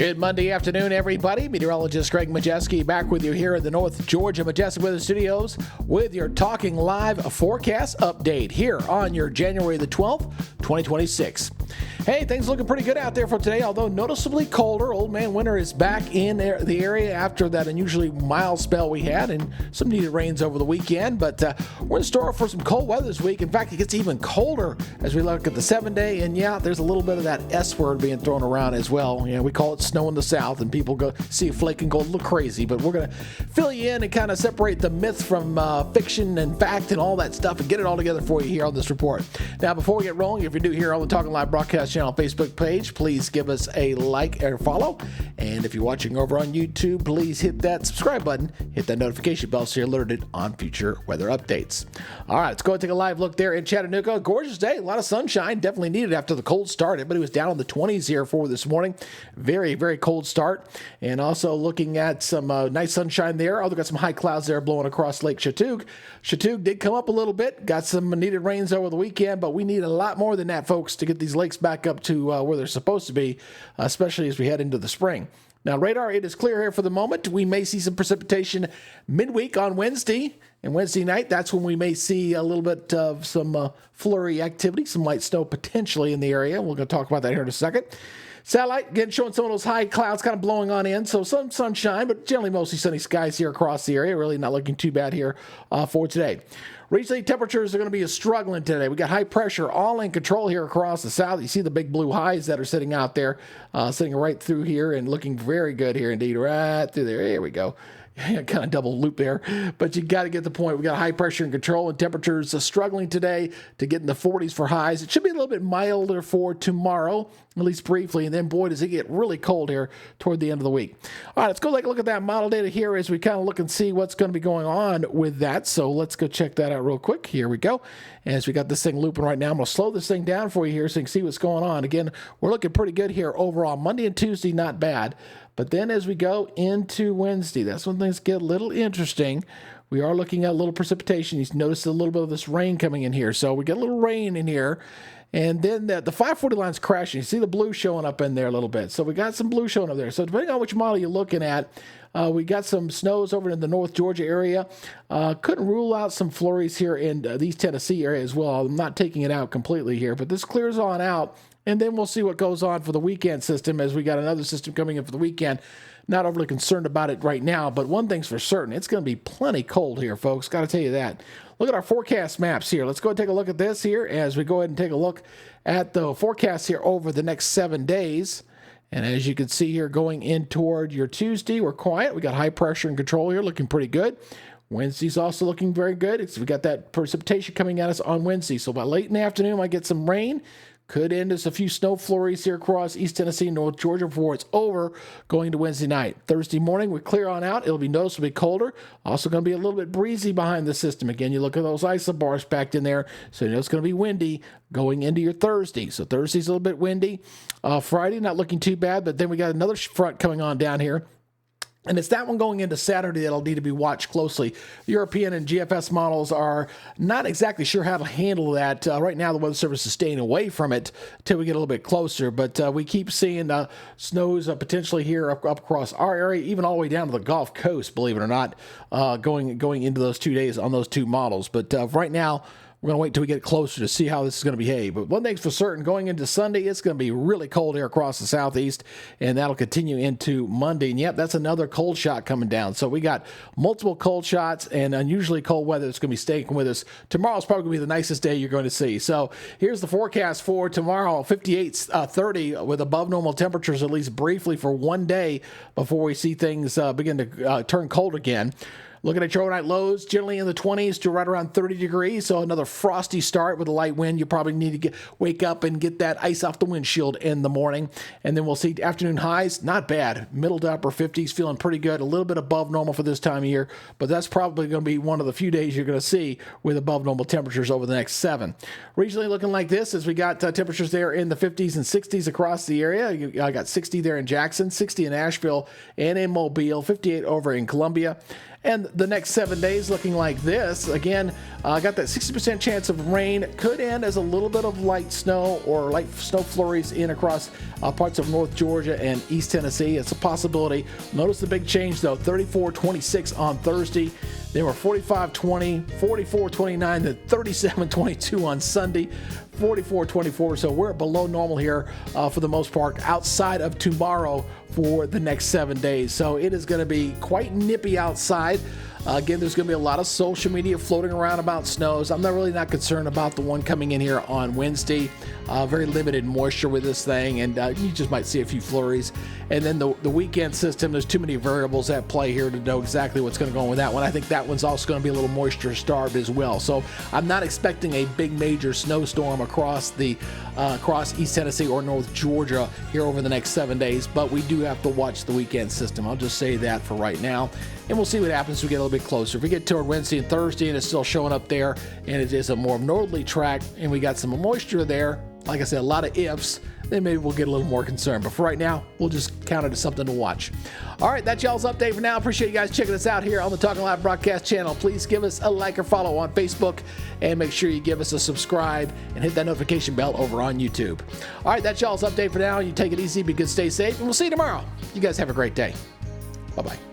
Good Monday afternoon, everybody. Meteorologist Greg Majewski back with you here in the North Georgia Majestic Weather Studios with your Talking Live forecast update here on your January the 12th, 2026. Hey, things looking pretty good out there for today, although noticeably colder. Old man winter is back in the area after that unusually mild spell we had and some needed rains over the weekend. But we're in store for some cold weather this week. In fact, it gets even colder as we look at the 7-day. And yeah, there's a little bit of that S word being thrown around as well. You know, we call it snow in the south, and people go see a flake and go a little crazy. But we're going to fill you in and kind of separate the myth from fiction and fact and all that stuff and get it all together for you here on this report. Now, before we get rolling, if you're new here on the Talking Live broadcast channel Facebook page, please give us a like or follow. And if you're watching over on YouTube, please hit that subscribe button, hit that notification bell so you're alerted on future weather updates. All right, let's go and take a live look there in Chattanooga. Gorgeous day, a lot of sunshine, definitely needed after the cold start. Everybody was down in the 20s here for this morning. Very, very cold start. And also looking at some nice sunshine there. Although got some high clouds there blowing across Lake Chattooga. Chattooga did come up a little bit, got some needed rains over the weekend, but we need a lot more than that, folks, to get these lakes back up to where they're supposed to be, especially as we head into the spring. Now, radar, it is clear here for the moment. We may see some precipitation midweek on Wednesday. And Wednesday night, that's when we may see a little bit of some flurry activity, some light snow potentially in the area. We're going to talk about that here in a second. Satellite, again, showing some of those high clouds kind of blowing on in. So some sunshine, but generally mostly sunny skies here across the area. Really not looking too bad here for today. Regionally, temperatures are going to be struggling today. We got high pressure all in control here across the south. You see the big blue highs that are sitting out there, sitting right through here and looking very good here indeed, right through there. Here we go. Kind of double loop there, but you got to get the point. We got high pressure and control, and temperatures struggling today to get in the 40s for highs. It should be a little bit milder for tomorrow, at least briefly, and then boy, does it get really cold here toward the end of the week. All right, let's go take a look at that model data here as we kind of look and see what's going to be going on with that. So let's go check that out real quick. Here we go. As we got this thing looping right now, I'm going to slow this thing down for you here so you can see what's going on. Again, we're looking pretty good here overall. Monday and Tuesday, not bad. But then as we go into Wednesday, that's when things get a little interesting. We are looking at a little precipitation. You notice a little bit of this rain coming in here. So we get a little rain in here. And then the 540 line's crashing. You see the blue showing up in there a little bit. So we got some blue showing up there. So depending on which model you're looking at, we got some snows over in the North Georgia area. Couldn't rule out some flurries here in the East Tennessee area as well. I'm not taking it out completely here, but this clears on out. And then we'll see what goes on for the weekend system as we got another system coming in for the weekend. Not overly concerned about it right now, but one thing's for certain. It's going to be plenty cold here, folks. Got to tell you that. Look at our forecast maps here. Let's go and take a look at this here as we go ahead and take a look at the forecast here over the next 7 days. And as you can see here, going in toward your Tuesday, we're quiet. We got high pressure and control here, looking pretty good. Wednesday's also looking very good. We got that precipitation coming at us on Wednesday. So by late in the afternoon, might get some rain. Could end as a few snow flurries here across East Tennessee and North Georgia before it's over going to Wednesday night. Thursday morning, we clear on out. It'll be noticeably colder. Also going to be a little bit breezy behind the system. Again, you look at those isobars packed in there, so you know it's going to be windy going into your Thursday. So Thursday's a little bit windy. Friday, not looking too bad, but then we got another front coming on down here. And it's that one going into Saturday that'll need to be watched closely. The European and GFS models are not exactly sure how to handle that. Right now, the Weather Service is staying away from it until we get a little bit closer. But we keep seeing snows potentially here up across our area, even all the way down to the Gulf Coast, believe it or not, going into those 2 days on those two models. But right now, we're going to wait till we get closer to see how this is going to behave. But one thing's for certain, going into Sunday, it's going to be really cold here across the southeast, and that'll continue into Monday. And yep, that's another cold shot coming down. So we got multiple cold shots and unusually cold weather that's going to be staying with us. Tomorrow's probably going to be the nicest day you're going to see. So here's the forecast for tomorrow, 58-30 with above normal temperatures at least briefly for 1 day before we see things begin to turn cold again. Looking at your overnight lows, generally in the 20s to right around 30 degrees. So another frosty start with a light wind. You probably need to wake up and get that ice off the windshield in the morning. And then we'll see afternoon highs, not bad. Middle to upper 50s, feeling pretty good. A little bit above normal for this time of year. But that's probably going to be one of the few days you're going to see with above normal temperatures over the next 7. Regionally looking like this as we got temperatures there in the 50s and 60s across the area. I got 60 there in Jackson, 60 in Asheville and in Mobile, 58 over in Columbia. And the next 7 days looking like this. Again, got that 60% chance of rain. Could end as a little bit of light snow or light snow flurries in across parts of North Georgia and East Tennessee. It's a possibility. Notice the big change, though. 34-26 on Thursday. They were 45-20, 44-29, then 37-22 on Sunday, 44-24. So we're below normal here for the most part outside of tomorrow for the next 7 days. So it is going to be quite nippy outside. Again, there's going to be a lot of social media floating around about snows. I'm really not concerned about the one coming in here on Wednesday. Very limited moisture with this thing, and you just might see a few flurries. And then the weekend system, there's too many variables at play here to know exactly what's going to go on with that one. I think that one's also going to be a little moisture starved as well. So I'm not expecting a big major snowstorm across East Tennessee or North Georgia here over the next 7 days, but we do have to watch the weekend system. I'll just say that for right now. And we'll see what happens as we get a little bit closer. If we get toward Wednesday and Thursday and it's still showing up there and it is a more northerly track and we got some moisture there, like I said, a lot of ifs, then maybe we'll get a little more concerned. But for right now, we'll just count it as something to watch. All right, that's y'all's update for now. Appreciate you guys checking us out here on the Talking Live broadcast channel. Please give us a like or follow on Facebook and make sure you give us a subscribe and hit that notification bell over on YouTube. All right, that's y'all's update for now. You take it easy, be good, stay safe, and we'll see you tomorrow. You guys have a great day. Bye-bye.